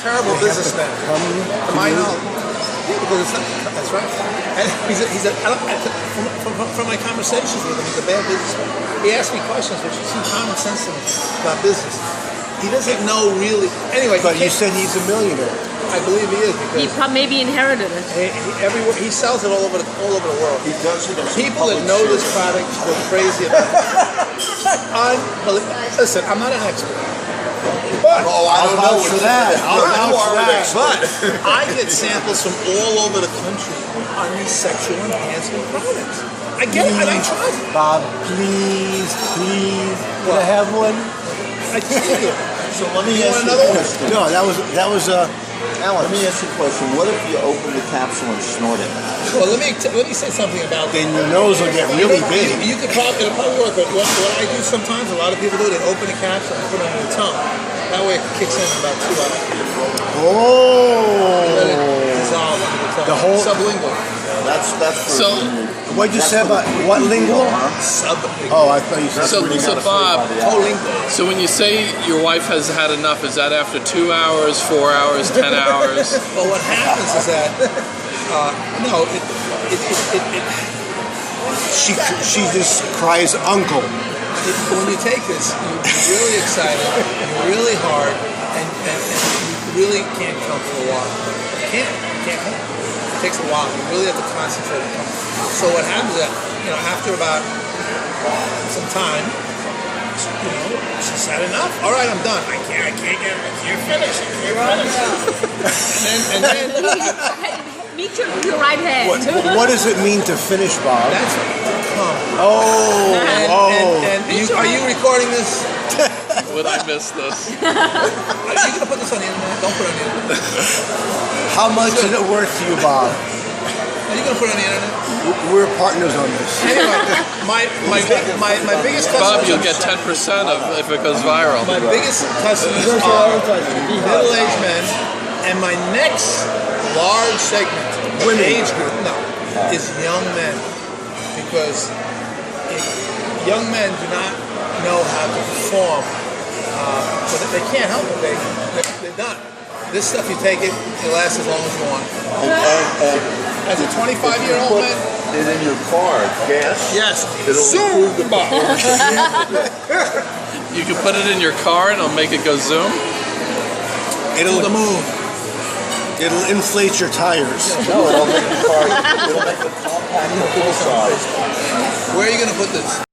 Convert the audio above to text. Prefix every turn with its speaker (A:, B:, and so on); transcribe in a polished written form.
A: terrible businessman. To my knowledge. Yeah, because it's not, that's right. And from my conversations with him, he's a bad businessman. He asked me questions which seem common sense to me about business. He doesn't know really. Anyway,
B: but you said he's a millionaire.
A: I believe he is because
C: he maybe inherited it.
A: Everywhere he sells it all over the world.
D: He does it.
A: People that know this product go crazy about it. Unbelievable. Listen, I'm not an expert. But
D: I don't know
B: for that.
A: But I get samples from all over the country on these sexual enhancement products. I get it, and I try it.
B: Bob, please, can I have one?
A: I tell you.
D: So let me ask you a question.
B: No, that was Alex.
D: Let me ask you a question. What if you open the capsule and snort it?
A: Well, let me say something about that.
B: Then your nose will get really big.
A: You could it'll probably work, but what I do sometimes, a lot of people do, they open the capsule and put it on their tongue. That way it kicks in about 2 hours.
B: Oh.
A: Let it dissolve under the tongue.
B: The whole
A: sublingual.
D: That's for
B: what'd you say about what lingual?
A: Sublingual.
B: Oh, I thought you said
E: So Bob,
A: Colingual.
E: so when you say your wife has had enough, is that after 2 hours, 4 hours, 10 hours?
A: Well, what happens is that
B: she just cries uncle.
A: When you take this, you're really excited, you're really hard, and you really can't come for a while. You can't come. It takes a while. You really have to concentrate and come. So what happens is that, after about some time, she's had enough. All right, I'm done. I can't finish. And then
C: Meet your right hand.
B: What does it mean to finish, Bob?
A: that's to come. Are you recording this?
E: Would I miss this?
A: Are you gonna put this on the internet? Don't put it on the internet.
B: How much is it worth to you, Bob?
A: Are you gonna put it on the internet?
B: We're partners on this.
A: Anyway, my biggest customers.
E: Bob, you'll get 10% of if it goes viral.
A: My biggest customers are middle-aged men, and my next large segment, age group, is young men, because young men do not know how to perform, so that they can't help it. They're done. This stuff, you take it, it lasts as long as you want. As a 25-year-old man.
D: It in your car, gas.
A: Yes.
D: It'll improve the
E: You can put it in your car and it'll make it go zoom?
A: It'll the moon.
B: It'll inflate your tires.
D: No, it'll make the car. It'll make the compact full size.
A: Where are you going to put this?